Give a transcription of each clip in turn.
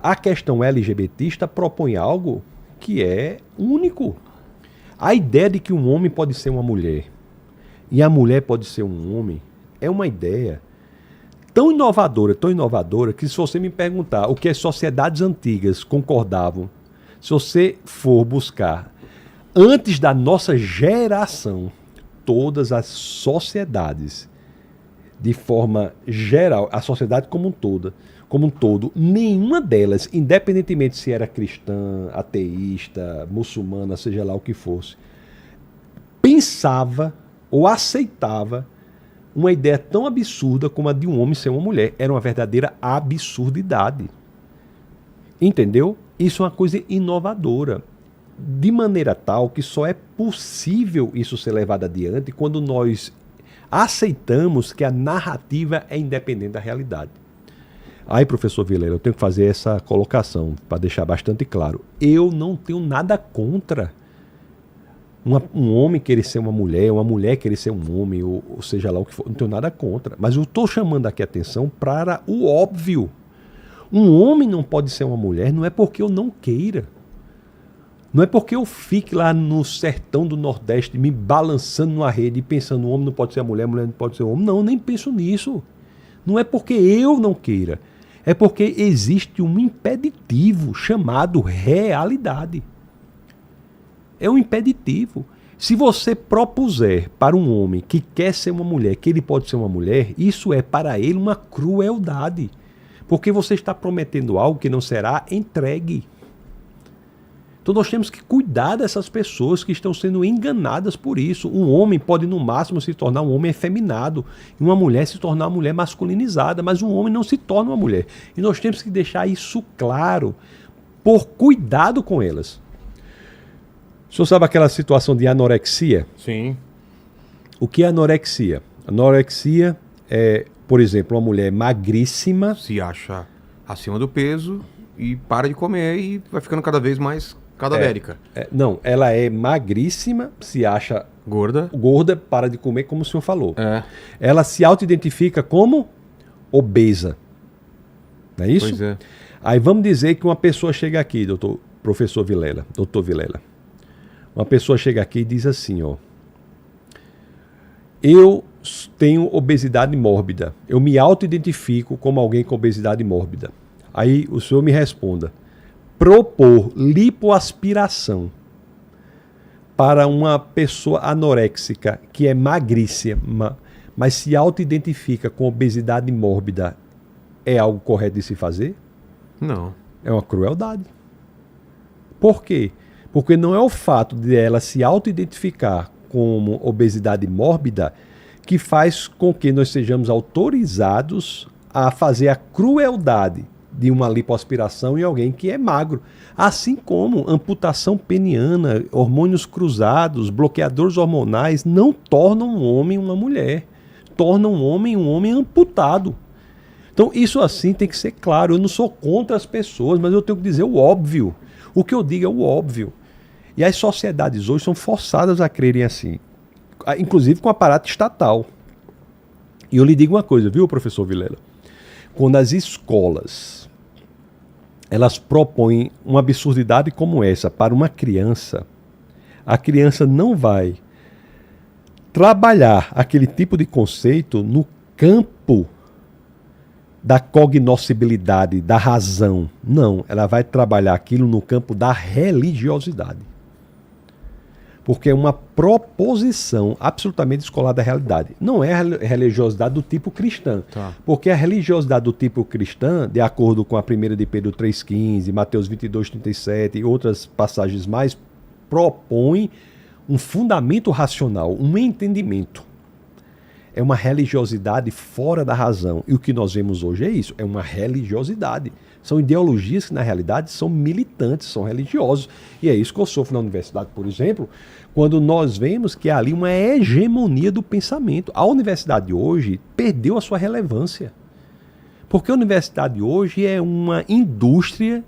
A questão LGBTista propõe algo que é único. A ideia de que um homem pode ser uma mulher e a mulher pode ser um homem é uma ideia tão inovadora, que se você me perguntar o que as sociedades antigas concordavam, se você for buscar antes da nossa geração, todas as sociedades, de forma geral, a sociedade como um todo, nenhuma delas, independentemente se era cristã, ateísta, muçulmana, seja lá o que fosse, pensava ou aceitava uma ideia tão absurda como a de um homem ser uma mulher. Era uma verdadeira absurdidade. Entendeu? Isso é uma coisa inovadora. De maneira tal que só é possível isso ser levado adiante quando nós aceitamos que a narrativa é independente da realidade. Aí, professor Vilela, eu tenho que fazer essa colocação para deixar bastante claro. Eu não tenho nada contra um homem querer ser uma mulher querer ser um homem, ou seja lá o que for. Não tenho nada contra. Mas eu estou chamando aqui a atenção para o óbvio. Um homem não pode ser uma mulher, não é porque eu não queira. Não é porque eu fique lá no sertão do Nordeste me balançando numa rede e pensando o homem não pode ser a mulher não pode ser o homem. Não, eu nem penso nisso. Não é porque eu não queira. É porque existe um impeditivo chamado realidade. É um impeditivo. Se você propuser para um homem que quer ser uma mulher, que ele pode ser uma mulher, isso é para ele uma crueldade. Porque você está prometendo algo que não será entregue. Então nós temos que cuidar dessas pessoas que estão sendo enganadas por isso. Um homem pode no máximo se tornar um homem efeminado e uma mulher se tornar uma mulher masculinizada, mas um homem não se torna uma mulher. E nós temos que deixar isso claro por cuidado com elas. O senhor sabe aquela situação de anorexia? Sim. O que é anorexia? Anorexia é, por exemplo, uma mulher magríssima. Se acha acima do peso e para de comer e vai ficando cada vez mais cadavérica. Não, ela é magríssima, se acha gorda, para de comer, como o senhor falou. É. Ela se auto-identifica como obesa. Não é isso? Pois é. Aí vamos dizer que uma pessoa chega aqui, doutor Vilela. Uma pessoa chega aqui e diz assim, ó. Eu tenho obesidade mórbida. Eu me auto-identifico como alguém com obesidade mórbida. Aí o senhor me responda. Propor lipoaspiração para uma pessoa anoréxica que é magríssima, mas se auto-identifica com obesidade mórbida, é algo correto de se fazer? Não. É uma crueldade. Por quê? Porque não é o fato de ela se auto-identificar como obesidade mórbida que faz com que nós sejamos autorizados a fazer a crueldade de uma lipoaspiração em alguém que é magro. Assim como amputação peniana, hormônios cruzados, bloqueadores hormonais não tornam um homem uma mulher. Tornam um homem amputado. Então isso assim tem que ser claro. Eu não sou contra as pessoas, mas eu tenho que dizer o óbvio. O que eu digo é o óbvio. E as sociedades hoje são forçadas a crerem assim. Inclusive com o aparato estatal. E eu lhe digo uma coisa, viu, professor Vilela? Quando as escolas elas propõem uma absurdidade como essa para uma criança, a criança não vai trabalhar aquele tipo de conceito no campo da cognoscibilidade, da razão. Não, ela vai trabalhar aquilo no campo da religiosidade. Porque é uma proposição absolutamente descolada da realidade. Não é a religiosidade do tipo cristã. Tá. Porque a religiosidade do tipo cristã, de acordo com a 1 de Pedro 3,15, Mateus 22,37 e outras passagens mais, propõe um fundamento racional, um entendimento. É uma religiosidade fora da razão. E o que nós vemos hoje é isso, é uma religiosidade. São ideologias que, na realidade, são militantes, são religiosos. E é isso que eu sofro na universidade, por exemplo, quando nós vemos que há ali uma hegemonia do pensamento. A universidade hoje perdeu a sua relevância. Porque a universidade hoje é uma indústria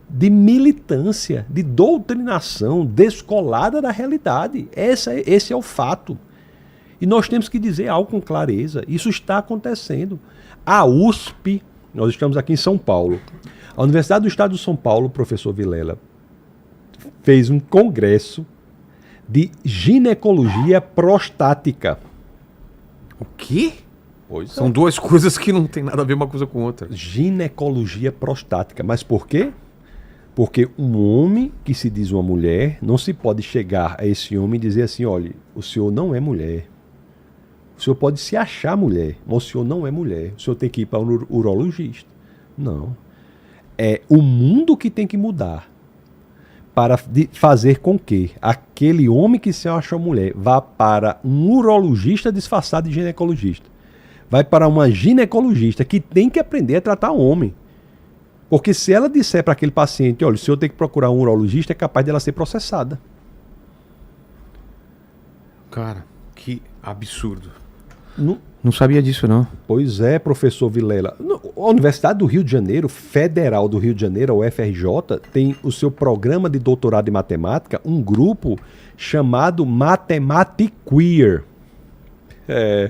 de militância, de doutrinação descolada da realidade. Esse é o fato. E nós temos que dizer algo com clareza. Isso está acontecendo. A USP, nós estamos aqui em São Paulo, A Universidade do Estado de São Paulo, o professor Vilela, fez um congresso de ginecologia prostática. O quê? Pois São duas coisas que não tem nada a ver uma coisa com outra. Ginecologia prostática. Mas por quê? Porque um homem que se diz uma mulher, não se pode chegar a esse homem e dizer assim, olha, o senhor não é mulher. O senhor pode se achar mulher, mas o senhor não é mulher. O senhor tem que ir para um urologista. Não. É o mundo que tem que mudar para fazer com que aquele homem que se acha mulher vá para um urologista disfarçado de ginecologista. Vai para uma ginecologista que tem que aprender a tratar homem. Porque se ela disser para aquele paciente, olha, o senhor tem que procurar um urologista, é capaz dela ser processada. Cara, que absurdo. Não, Não sabia disso, não. pois é, professor Vilela. A Universidade do Rio de Janeiro, Federal do Rio de Janeiro, a UFRJ, tem o seu programa de doutorado em matemática, um grupo chamado Mathematiqueer.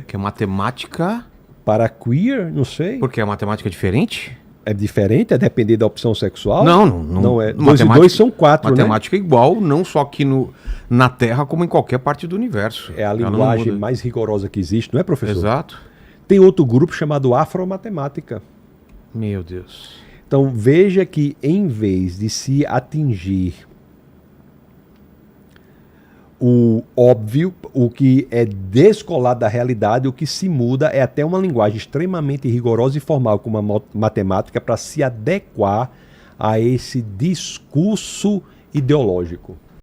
Que é matemática... Para queer, não sei. Porque a matemática é diferente? É diferente? É depender da opção sexual? Não é. 2 e 2 são 4, né? Matemática é igual, não só aqui na Terra, como em qualquer parte do universo. É a Ela não linguagem muda. mais rigorosa que existe, não é, professor? Exato. Tem outro grupo chamado Afromatemática. Meu Deus. Então veja que em vez de se atingir o óbvio, o que é descolado da realidade, o que se muda é até uma linguagem extremamente rigorosa e formal como a matemática para se adequar a esse discurso ideológico.